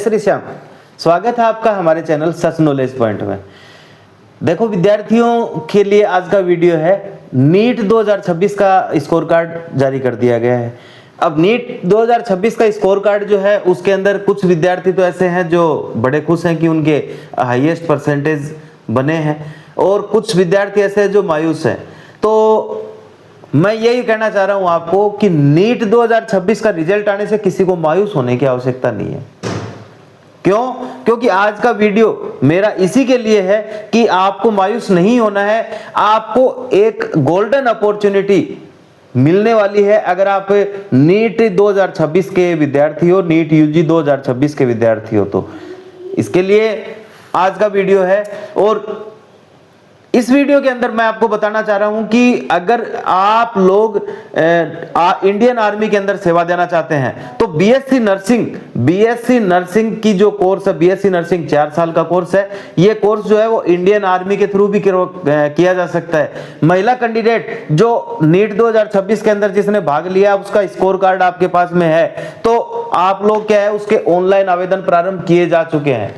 श्री श्याम, स्वागत है आपका हमारे चैनल सच नॉलेज पॉइंट में। देखो विद्यार्थियों के लिए आज का वीडियो है, नीट 2026 का स्कोर कार्ड जारी कर दिया गया है। अब नीट 2026 का स्कोर कार्ड जो है उसके अंदर कुछ विद्यार्थी तो ऐसे हैं जो बड़े खुश हैं कि उनके हाईएस्ट परसेंटेज बने हैं और कुछ विद्यार्थी ऐसे हैं जो मायूस हैं। तो मैं यही कहना चाह रहा हूं आपको कि नीट 2026 का रिजल्ट आने से किसी को मायूस होने की आवश्यकता नहीं है। क्यों? क्योंकि आज का वीडियो मेरा इसी के लिए है कि आपको मायूस नहीं होना है। आपको एक गोल्डन अपॉर्चुनिटी मिलने वाली है अगर आप नीट 2026 के विद्यार्थी हो, नीट यूजी 2026 के विद्यार्थी हो। तो इसके लिए आज का वीडियो है और इस वीडियो के अंदर मैं आपको बताना चाह रहा हूं कि अगर आप लोग इंडियन आर्मी के अंदर सेवा देना चाहते हैं तो बीएससी नर्सिंग की जो कोर्स है, बीएससी नर्सिंग 4 साल का कोर्स है। ये कोर्स जो है वो इंडियन आर्मी के थ्रू भी किया जा सकता है। महिला कैंडिडेट जो नीट 2026 के अंदर जिसने भाग लिया उसका स्कोर कार्ड आपके पास में है तो आप लोग क्या है उसके ऑनलाइन आवेदन प्रारंभ किए जा चुके हैं।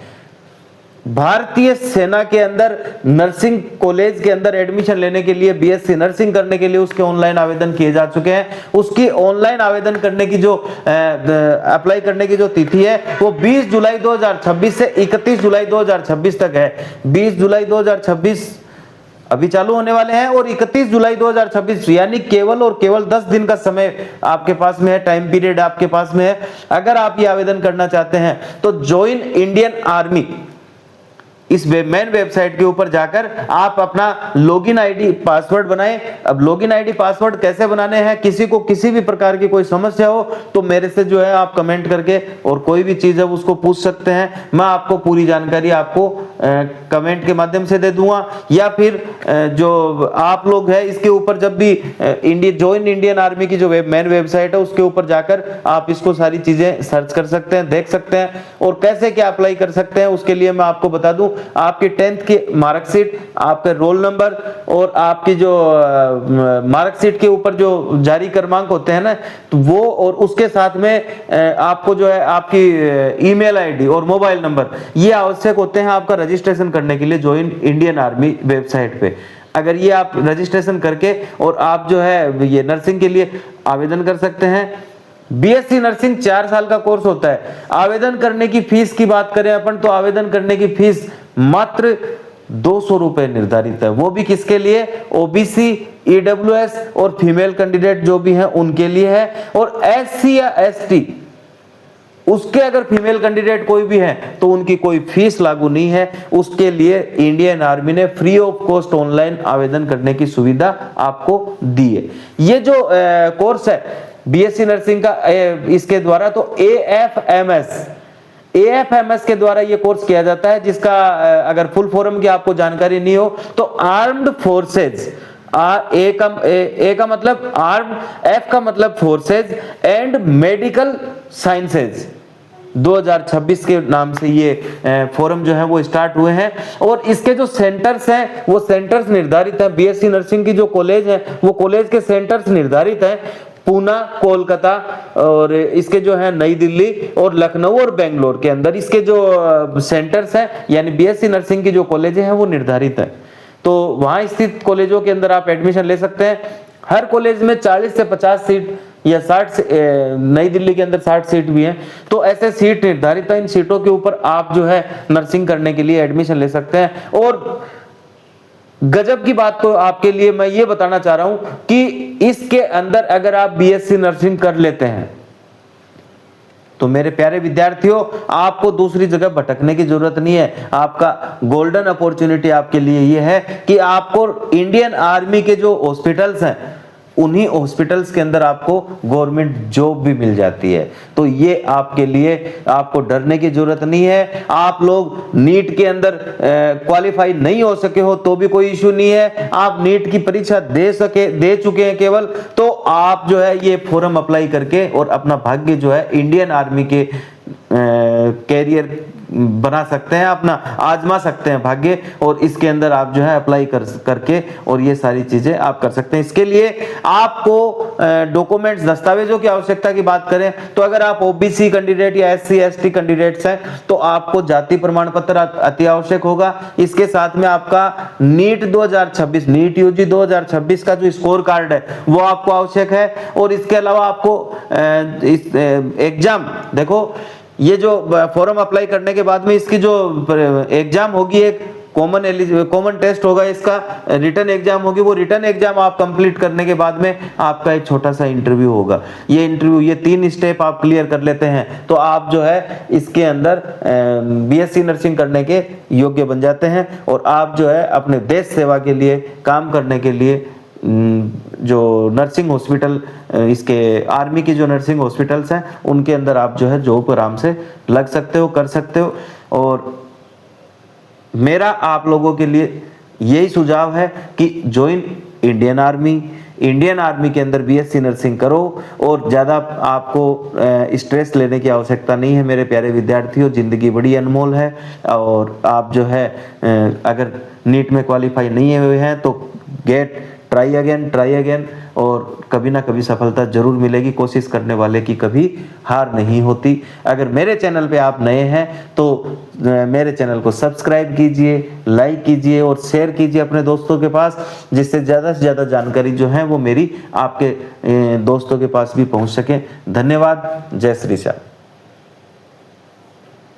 भारतीय सेना के अंदर नर्सिंग कॉलेज के अंदर एडमिशन लेने के लिए, बीएससी नर्सिंग करने के लिए उसके ऑनलाइन आवेदन किए जा चुके हैं। उसकी ऑनलाइन आवेदन करने की जो अप्लाई करने की जो तिथि है वो 20 जुलाई 2026 से 31 जुलाई 2026 तक है। 20 जुलाई 2026 अभी चालू होने वाले हैं और 31 जुलाई 2026 यानी केवल और केवल 10 दिन का समय आपके पास में है, टाइम पीरियड आपके पास में है। अगर आप ये आवेदन करना चाहते हैं तो ज्वाइन इंडियन आर्मी इस मेन वेबसाइट के ऊपर जाकर आप अपना लॉगिन आईडी पासवर्ड बनाएं। अब लॉगिन आईडी पासवर्ड कैसे बनाने हैं, किसी को किसी भी प्रकार की कोई समस्या हो तो मेरे से जो है आप कमेंट करके और कोई भी चीज है उसको पूछ सकते हैं। मैं आपको पूरी जानकारी आपको कमेंट के माध्यम से दे दूंगा या फिर जो आप लोग है इसके ऊपर जब भी ज्वाइन इंडियन आर्मी की जो मेन वेबसाइट है उसके ऊपर जाकर आप इसको सारी चीजें सर्च कर सकते हैं, देख सकते हैं और कैसे क्या अप्लाई कर सकते हैं उसके लिए मैं आपको बता दूं। आपकी 10th की मार्कशीट, आपका रोल नंबर और आपकी जो मार्कशीट के ऊपर जो जारी क्रमांक होते हैं ना तो वो और उसके साथ में आपको जो है आपकी ईमेल आईडी और मोबाइल नंबर ये आवश्यक होते हैं आपका रजिस्ट्रेशन करने के लिए ज्वाइन इंडियन आर्मी वेबसाइट पे। अगर ये आप रजिस्ट्रेशन करके और आप जो है ये नर्सिंग के लिए आवेदन कर सकते हैं। बीएससी नर्सिंग 4 साल का कोर्स होता है। आवेदन करने की फीस की बात करें अपन तो आवेदन करने की फीस मात्र 200 रुपए निर्धारित है। वो भी किसके लिए? ओबीसी, ईडब्ल्यूएस और फीमेल कैंडिडेट जो भी हैं उनके लिए है। और एससी या एसटी उसके अगर फीमेल कैंडिडेट कोई भी है तो उनकी कोई फीस लागू नहीं है। उसके लिए इंडियन आर्मी ने फ्री ऑफ कॉस्ट ऑनलाइन आवेदन करने की सुविधा आपको दी है। ये जो कोर्स है बीएससी नर्सिंग का इसके द्वारा तो एएफएमएस के द्वारा ये कोर्स किया जाता है जिसका अगर फुल फॉर्म की आपको जानकारी नहीं हो तो आर्म्ड फोर्सेज, ए का मतलब आर्म, एफ का मतलब फोर्सेज एंड मेडिकल साइंसेज 2026 के नाम से ये फोरम जो है वो स्टार्ट हुए हैं। और इसके जो सेंटर्स हैं वो सेंटर्स निर्धारित हैं। बीएससी नर्सिंग की जो कॉलेज है वो कॉलेज के सेंटर्स निर्धारित हैं, पूना, कोलकाता और इसके जो है नई दिल्ली और लखनऊ और बेंगलोर के अंदर इसके जो सेंटर्स हैं यानी बीएससी नर्सिंग की जो कॉलेज हैं वो निर्धारित है। तो वहां स्थित कॉलेजों के अंदर आप एडमिशन ले सकते हैं। हर कॉलेज में 40 से 50 सीट या 60 नई दिल्ली के अंदर 60 सीट भी हैं। तो ऐसे सीट निर्धारित है, इन सीटों के ऊपर आप जो है नर्सिंग करने के लिए एडमिशन ले सकते हैं। और गजब की बात तो आपके लिए मैं ये बताना चाह रहा हूं कि इसके अंदर अगर आप बीएससी नर्सिंग कर लेते हैं तो मेरे प्यारे विद्यार्थियों आपको दूसरी जगह भटकने की जरूरत नहीं है। आपका गोल्डन अपॉर्चुनिटी आपके लिए ये है कि आपको इंडियन आर्मी के जो हॉस्पिटल्स हैं उन्हीं हॉस्पिटल्स के अंदर आपको गवर्नमेंट जॉब भी मिल जाती है। तो ये आपके लिए आपको डरने की जरूरत नहीं है। आप लोग नीट के अंदर क्वालिफाई नहीं हो सके हो तो भी कोई इशू नहीं है। आप नीट की परीक्षा दे चुके हैं केवल तो आप जो है ये फॉर्म अप्लाई करके और अपना भाग्य जो है इंडियन आर्मी के कैरियर बना सकते हैं, अपना आजमा सकते हैं भाग्य, और इसके अंदर आप जो है अप्लाई करके और ये सारी चीजें आप कर सकते हैं। इसके लिए आपको डॉक्यूमेंट्स, दस्तावेजों की आवश्यकता की बात करें तो अगर आप ओबीसी कैंडिडेट या एससी एसटी कैंडिडेट्स हैं तो आपको जाति प्रमाण पत्र अति आवश्यक होगा। इसके साथ में आपका नीट 2026, नीट यूजी 2026 का जो स्कोर कार्ड है वो आपको आवश्यक है। और इसके अलावा आपको इस एग्जाम, देखो ये जो फॉर्म अप्लाई करने के बाद में इसकी जो एग्जाम होगी, एक कॉमन टेस्ट होगा, इसका रिटन एग्जाम होगी, वो रिटन एग्जाम आप कंप्लीट करने के बाद में आपका एक छोटा सा इंटरव्यू होगा। ये इंटरव्यू, ये 3 स्टेप आप क्लियर कर लेते हैं तो आप जो है इसके अंदर बीएससी नर्सिंग करने के योग्य बन जाते हैं, और आप जो है अपने देश सेवा के लिए काम करने के लिए जो नर्सिंग हॉस्पिटल, इसके आर्मी की जो नर्सिंग हॉस्पिटल्स हैं उनके अंदर आप जो है जॉब आराम से लग सकते हो, कर सकते हो। और मेरा आप लोगों के लिए यही सुझाव है कि join Indian army. Indian army के अंदर बीएससी नर्सिंग करो, और ज़्यादा आपको स्ट्रेस लेने की आवश्यकता नहीं है मेरे प्यारे विद्यार्थियों। ज़िंदगी बड़ी अनमोल है, और आप जो है अगर नीट में क्वालिफाई नहीं हुए हैं तो ट्राई अगेन, और कभी ना कभी सफलता जरूर मिलेगी। कोशिश करने वाले की कभी हार नहीं होती। अगर मेरे चैनल पे आप नए हैं तो मेरे चैनल को सब्सक्राइब कीजिए, लाइक कीजिए और शेयर कीजिए अपने दोस्तों के पास, जिससे ज़्यादा से ज़्यादा जानकारी जो है वो मेरी आपके दोस्तों के पास भी पहुंच सके। धन्यवाद। जय श्री श्याम।